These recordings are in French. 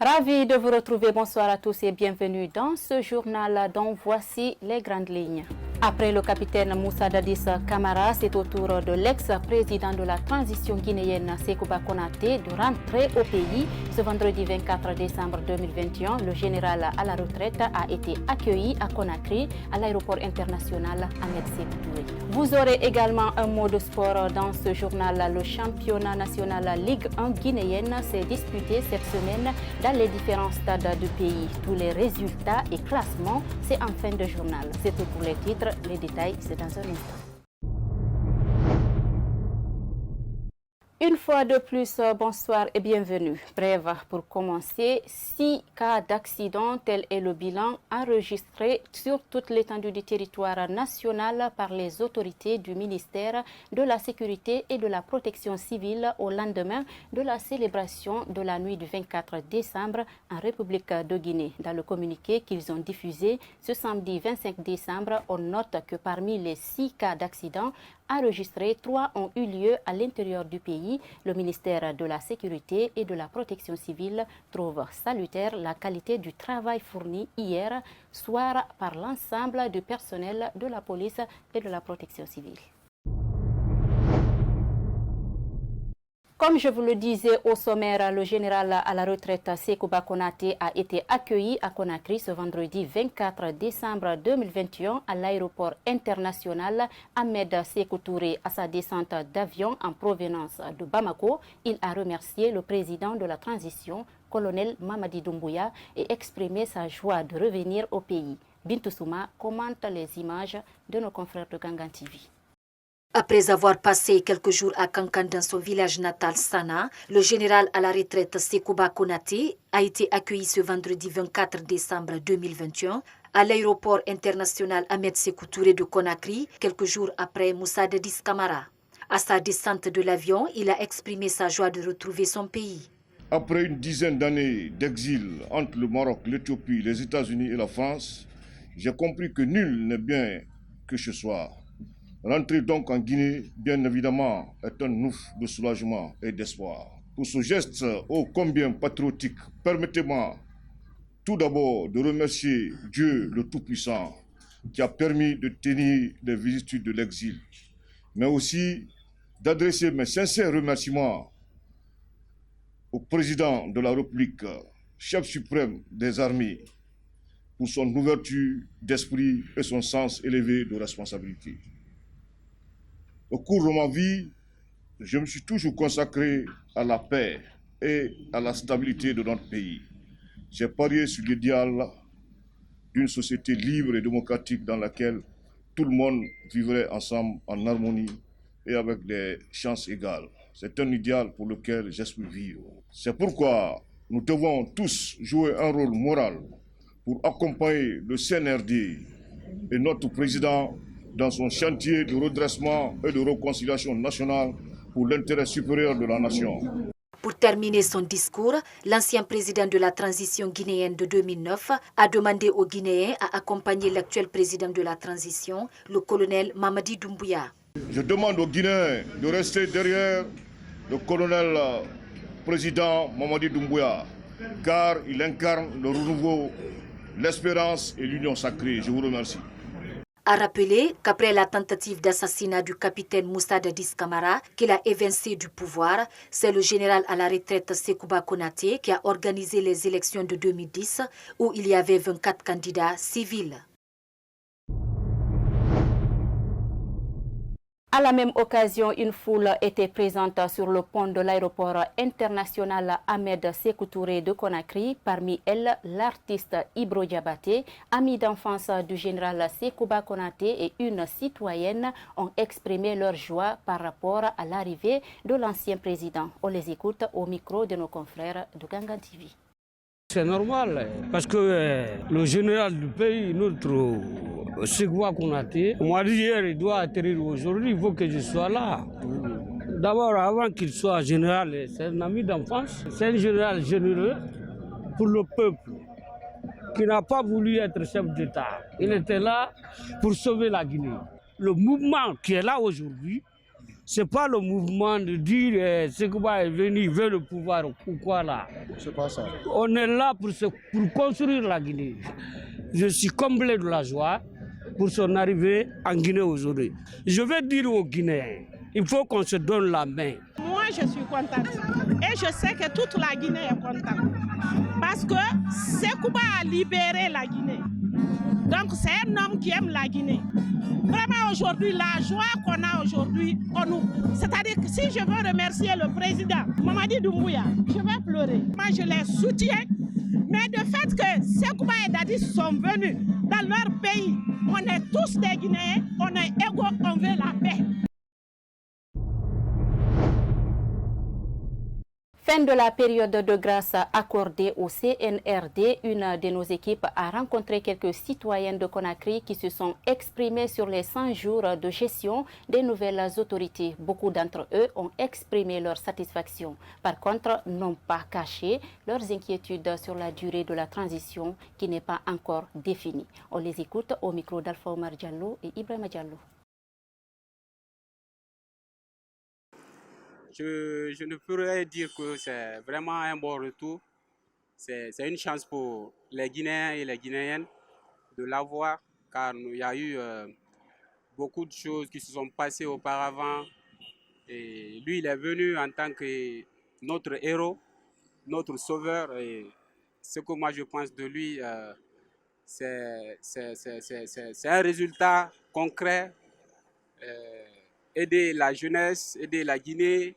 Ravi de vous retrouver. Bonsoir à tous et bienvenue dans ce journal dont voici les grandes lignes. Après le capitaine Moussa Dadis Camara, c'est au tour de l'ex-président de la transition guinéenne Sekouba Konaté de rentrer au pays. Ce vendredi 24 décembre 2021, le général à la retraite a été accueilli à Conakry, à l'aéroport international Ahmed Sékou Touré. Vous aurez également un mot de sport dans ce journal. Le championnat national Ligue 1 guinéenne s'est disputé cette semaine dans les différents stades du pays. Tous les résultats et classements, c'est en fin de journal. C'est tout pour les titres. Les détails, c'est dans un instant. Une fois de plus, bonsoir et bienvenue. Bref, pour commencer, 6 cas d'accident, tel est le bilan enregistré sur toute l'étendue du territoire national par les autorités du ministère de la Sécurité et de la Protection civile au lendemain de la célébration de la nuit du 24 décembre en République de Guinée. Dans le communiqué qu'ils ont diffusé ce samedi 25 décembre, on note que parmi les 6 cas d'accident enregistrés, 3 ont eu lieu à l'intérieur du pays. Le ministère de la Sécurité et de la Protection civile trouve salutaire la qualité du travail fourni hier soir par l'ensemble du personnel de la police et de la protection civile. Comme je vous le disais au sommaire, le général à la retraite Sekouba Konaté a été accueilli à Conakry ce vendredi 24 décembre 2021 à l'aéroport international Ahmed Sékou Touré. À sa descente d'avion en provenance de Bamako, il a remercié le président de la transition, colonel Mamadi Doumbouya, et exprimé sa joie de revenir au pays. Bintou Souma commente les images de nos confrères de Gangan TV. Après avoir passé quelques jours à Kankan dans son village natal Sana, le général à la retraite Sekouba Konaté a été accueilli ce vendredi 24 décembre 2021 à l'aéroport international Ahmed Sékou Touré de Conakry, quelques jours après Moussa Dadis Camara. À sa descente de l'avion, il a exprimé sa joie de retrouver son pays. Après une dizaine d'années d'exil entre le Maroc, l'Éthiopie, les États-Unis et la France, j'ai compris que nul n'est bien que chez soi. Rentrer donc en Guinée, bien évidemment, est un ouf de soulagement et d'espoir. Pour ce geste ô combien patriotique, permettez-moi tout d'abord de remercier Dieu le Tout-Puissant qui a permis de tenir les vicissitudes de l'exil, mais aussi d'adresser mes sincères remerciements au président de la République, chef suprême des armées, pour son ouverture d'esprit et son sens élevé de responsabilité. Au cours de ma vie, je me suis toujours consacré à la paix et à la stabilité de notre pays. J'ai parié sur l'idéal d'une société libre et démocratique dans laquelle tout le monde vivrait ensemble en harmonie et avec des chances égales. C'est un idéal pour lequel j'espère vivre. C'est pourquoi nous devons tous jouer un rôle moral pour accompagner le CNRD et notre président dans son chantier de redressement et de réconciliation nationale pour l'intérêt supérieur de la nation. Pour terminer son discours, l'ancien président de la transition guinéenne de 2009 a demandé aux Guinéens à accompagner l'actuel président de la transition, le colonel Mamadi Doumbouya. Je demande aux Guinéens de rester derrière le colonel président Mamadi Doumbouya, car il incarne le renouveau, l'espérance et l'union sacrée. Je vous remercie. A rappelé qu'après la tentative d'assassinat du capitaine Moussa Dadis Camara, qu'il a évincé du pouvoir, c'est le général à la retraite Sekouba Konaté qui a organisé les élections de 2010 où il y avait 24 candidats civils. À la même occasion, une foule était présente sur le pont de l'aéroport international Ahmed Sékou Touré de Conakry. Parmi elles, l'artiste Ibro Diabaté, ami d'enfance du général Sekouba Konaté et une citoyenne ont exprimé leur joie par rapport à l'arrivée de l'ancien président. On les écoute au micro de nos confrères de Gangan TV. C'est normal, parce que le général du pays, notre Sekouba Konaté, on m'a dit hier, il doit atterrir aujourd'hui, il faut que je sois là. D'abord, avant qu'il soit général, c'est un ami d'enfance, c'est un général généreux pour le peuple, qui n'a pas voulu être chef d'État. Il était là pour sauver la Guinée. Le mouvement qui est là aujourd'hui, C'est pas le mouvement de dire Sekouba est venu, il veut le pouvoir ou quoi là. C'est pas ça. On est là pour construire la Guinée. Je suis comblé de la joie pour son arrivée en Guinée aujourd'hui. Je vais dire aux Guinéens, il faut qu'on se donne la main. Moi, je suis contente. Et je sais que toute la Guinée est contente. Parce que Sekouba a libéré la Guinée. Donc, c'est un homme qui aime la Guinée. Vraiment, aujourd'hui, la joie qu'on a aujourd'hui, c'est-à-dire que si je veux remercier le président Mamadi Doumbouya, je vais pleurer. Moi, je les soutiens. Mais le fait que Sekouba et Dadis sont venus dans leur pays, on est tous des Guinéens, on est égaux, on veut la paix. Fin de la période de grâce accordée au CNRD, une de nos équipes a rencontré quelques citoyennes de Conakry qui se sont exprimés sur les 100 jours de gestion des nouvelles autorités. Beaucoup d'entre eux ont exprimé leur satisfaction. Par contre, n'ont pas caché leurs inquiétudes sur la durée de la transition qui n'est pas encore définie. On les écoute au micro d'Alpha Omar Diallo et Ibrahima Diallo. Je ne pourrais dire que c'est vraiment un bon retour. C'est une chance pour les Guinéens et les Guinéennes de l'avoir, car il y a eu beaucoup de choses qui se sont passées auparavant. Et lui, il est venu en tant que notre héros, notre sauveur. Et ce que moi je pense de lui, c'est un résultat concret. Aider la jeunesse, aider la Guinée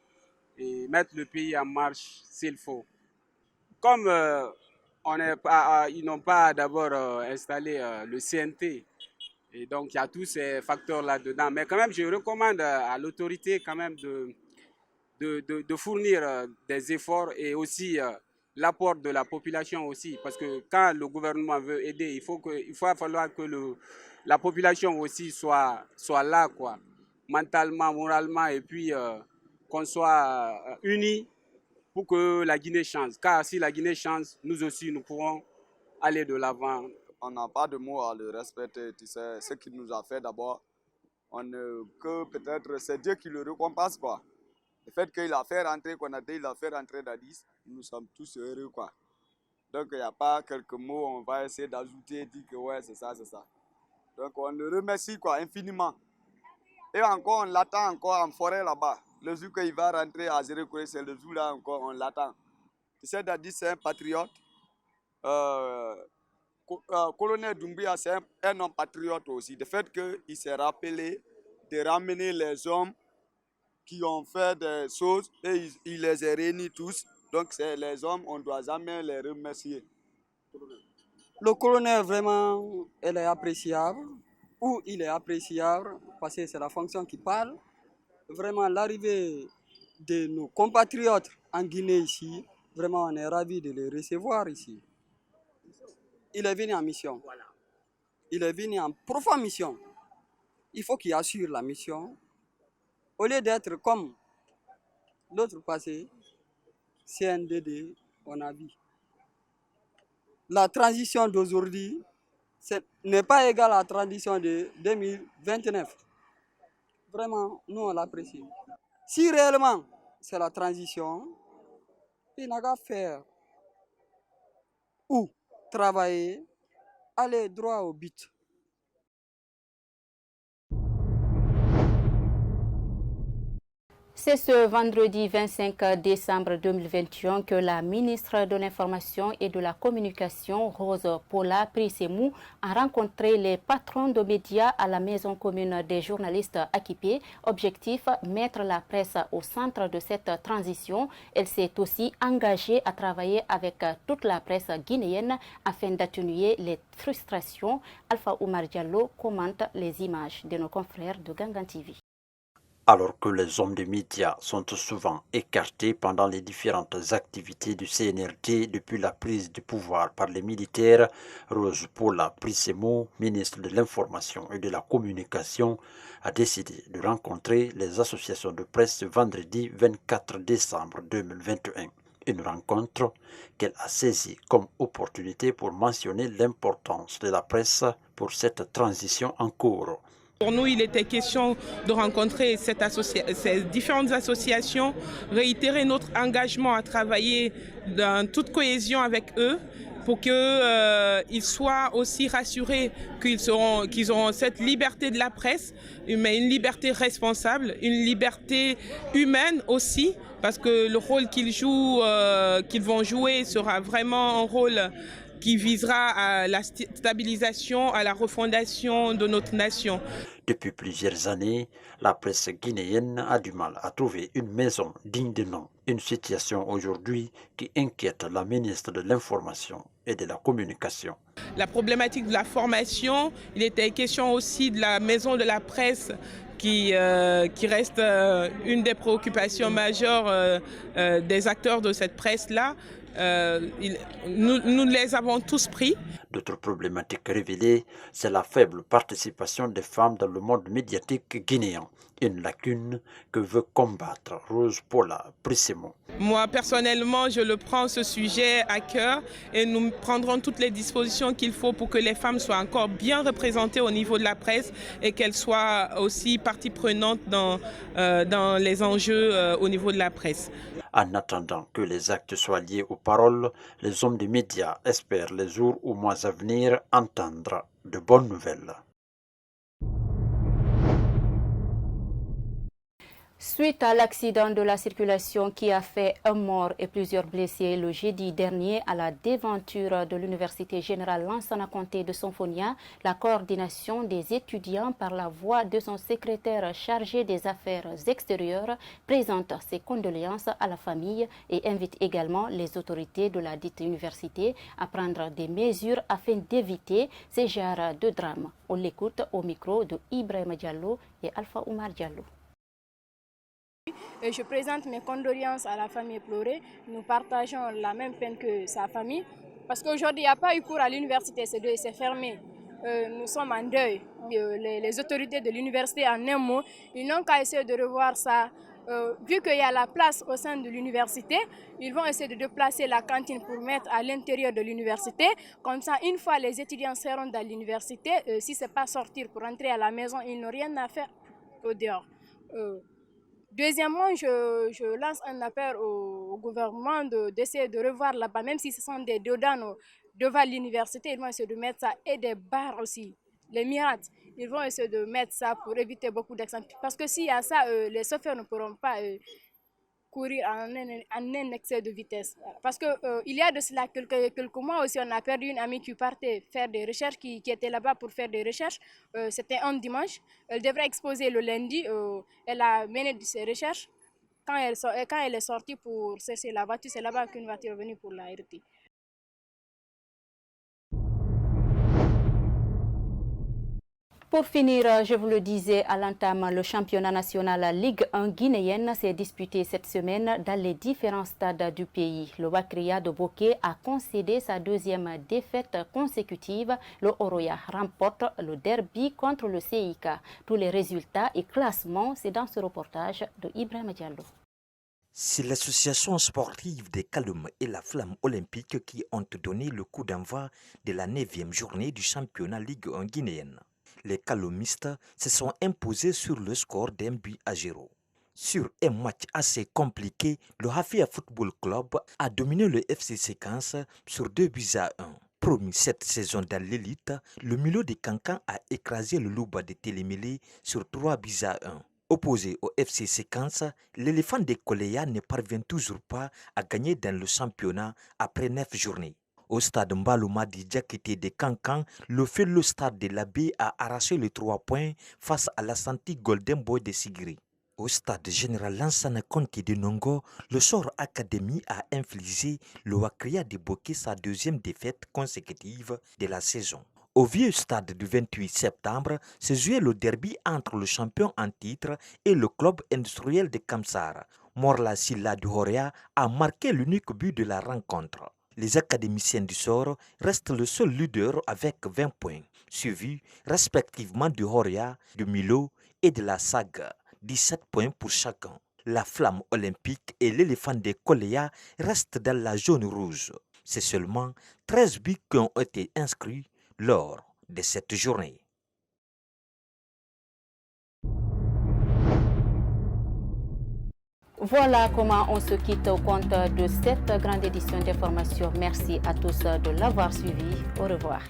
et mettre le pays en marche s'il faut. Comme ils n'ont pas d'abord installé le CNT, et donc il y a tous ces facteurs là-dedans. Mais quand même, je recommande à l'autorité quand même de fournir des efforts et aussi l'apport de la population aussi. Parce que quand le gouvernement veut aider, il va falloir que la population aussi soit là, quoi, mentalement, moralement, et puis qu'on soit unis pour que la Guinée change. Car si la Guinée change, nous aussi, nous pourrons aller de l'avant. On n'a pas de mots à le respecter, tu sais, ce qu'il nous a fait d'abord. Que peut-être c'est Dieu qui le récompense, quoi. Le fait qu'il a fait rentrer Konaté, il a fait rentrer Dadis, nous sommes tous heureux, quoi. Donc il n'y a pas quelques mots, on va essayer d'ajouter, dire que ouais, c'est ça, c'est ça. Donc on le remercie, quoi, infiniment. Et encore, on l'attend encore en forêt là-bas. Le jour qu'il va rentrer à Zérékouré, c'est le jour là encore, on l'attend. Tu sais, Dadis, c'est un patriote. Colonel Doumbouya, c'est un homme patriote aussi. Le fait qu'il s'est rappelé de ramener les hommes qui ont fait des choses et il les a réunis tous. Donc, c'est les hommes, on ne doit jamais les remercier. Le colonel, vraiment, elle est appréciable. Ou il est appréciable parce que c'est la fonction qui parle. Vraiment, l'arrivée de nos compatriotes en Guinée ici, vraiment, on est ravis de les recevoir ici. Il est venu en mission. Voilà. Il est venu en profonde mission. Il faut qu'il assure la mission. Au lieu d'être comme l'autre passé, CNDD, on a vu. La transition d'aujourd'hui n'est pas égale à la transition de 2029. Vraiment, nous, on l'apprécie. Si réellement c'est la transition, il n'a qu'à faire ou travailler, aller droit au but. C'est ce vendredi 25 décembre 2021 que la ministre de l'Information et de la Communication, Rose Paula Prissemou, a rencontré les patrons de médias à la Maison commune des journalistes Akipé. Objectif, mettre la presse au centre de cette transition. Elle s'est aussi engagée à travailler avec toute la presse guinéenne afin d'atténuer les frustrations. Alpha Oumar Diallo commente les images de nos confrères de Gangan TV. Alors que les hommes de médias sont souvent écartés pendant les différentes activités du CNRD depuis la prise du pouvoir par les militaires, Rose Paula Prissemou, ministre de l'Information et de la Communication, a décidé de rencontrer les associations de presse ce vendredi 24 décembre 2021. Une rencontre qu'elle a saisie comme opportunité pour mentionner l'importance de la presse pour cette transition en cours. Pour nous, il était question de rencontrer ces différentes associations, réitérer notre engagement à travailler dans toute cohésion avec eux pour qu'ils soient aussi rassurés qu'ils auront cette liberté de la presse, mais une liberté responsable, une liberté humaine aussi, parce que le rôle qu'ils vont jouer sera vraiment un rôle qui visera à la stabilisation, à la refondation de notre nation. Depuis plusieurs années, la presse guinéenne a du mal à trouver une maison digne de nom. Une situation aujourd'hui qui inquiète la ministre de l'Information et de la Communication. La problématique de la formation, il était question aussi de la maison de la presse qui reste une des préoccupations majeures des acteurs de cette presse-là. Nous les avons tous pris. D'autres problématiques révélées, c'est la faible participation des femmes dans le monde médiatique guinéen, une lacune que veut combattre Rose Paula Prissemo. Moi, personnellement, je le prends ce sujet à cœur et nous prendrons toutes les dispositions qu'il faut pour que les femmes soient encore bien représentées au niveau de la presse et qu'elles soient aussi partie prenante dans les enjeux au niveau de la presse. En attendant que les actes soient liés aux paroles, les hommes des médias espèrent les jours ou mois à venir entendre de bonnes nouvelles. Suite à l'accident de la circulation qui a fait un mort et plusieurs blessés le jeudi dernier à la déventure de l'Université générale Lansana Conté de Sonfonia, la coordination des étudiants par la voix de son secrétaire chargé des affaires extérieures présente ses condoléances à la famille et invite également les autorités de la dite université à prendre des mesures afin d'éviter ces genres de drames. On l'écoute au micro de Ibrahima Diallo et Alpha Oumar Diallo. Je présente mes condoléances à la famille pleurée. Nous partageons la même peine que sa famille. Parce qu'aujourd'hui, il n'y a pas eu cours à l'université, c'est fermé. Nous sommes en deuil. Les autorités de l'université, en un mot, ils n'ont qu'à essayer de revoir ça. Vu qu'il y a la place au sein de l'université, ils vont essayer de déplacer la cantine pour mettre à l'intérieur de l'université. Comme ça, une fois les étudiants seront dans l'université, si ce n'est pas sortir pour rentrer à la maison, ils n'ont rien à faire au dehors. Deuxièmement, je lance un appel au gouvernement d'essayer de revoir là-bas, même si ce sont des dodanes devant l'université, ils vont essayer de mettre ça, et des bars aussi, les mirates, ils vont essayer de mettre ça pour éviter beaucoup d'accidents. Parce que s'il y a ça, les chauffeurs ne pourront pas courir en un excès de vitesse. Parce qu'il y a de cela quelques mois aussi, on a perdu une amie qui partait faire des recherches, qui était là-bas pour faire des recherches. C'était un dimanche. Elle devrait exposer le lundi. Elle a mené ses recherches. Quand elle est sortie pour chercher la voiture, c'est là-bas qu'une voiture est venue pour la arrêter. Pour finir, je vous le disais à l'entame, le championnat national Ligue 1 guinéenne s'est disputé cette semaine dans les différents stades du pays. Le Wakria de Boké a concédé sa deuxième défaite consécutive. Le Oroya remporte le derby contre le CIK. Tous les résultats et classements, c'est dans ce reportage de Ibrahima Diallo. C'est l'association sportive des Kaloum et la Flamme olympique qui ont donné le coup d'envoi de la 9e journée du championnat Ligue 1 guinéenne. Les Kalomistes se sont imposés sur le score d'1-0. Sur un match assez compliqué, le Hafia Football Club a dominé le FC Séquence sur 2-1. Promis cette saison dans l'élite, le Milo de Cancan a écrasé le Louba de Télémélé sur 3-1. Opposé au FC Séquence, l'éléphant de Koleya ne parvient toujours pas à gagner dans le championnat après 9 journées. Au stade Mbalouma de Diakité de Cancan, le fellow stade de l'Abbé a arraché les 3 points face à la Santi Golden Boy de Sigri. Au stade général Lansana Conté de Nongo, le Sor Academy a infligé le Wakria de Boké sa deuxième défaite consécutive de la saison. Au vieux stade du 28 septembre, se jouait le derby entre le champion en titre et le club industriel de Kamsar. Morla Silla du Horea a marqué l'unique but de la rencontre. Les académiciens du Sor restent le seul leader avec 20 points, suivis respectivement du Horia, de Milo et de la Saga, 17 points pour chacun. La Flamme olympique et l'éléphant de Koleya restent dans la jaune rouge. C'est seulement 13 buts qui ont été inscrits lors de cette journée. Voilà comment on se quitte au compte de cette grande édition d'information. Merci à tous de l'avoir suivi. Au revoir.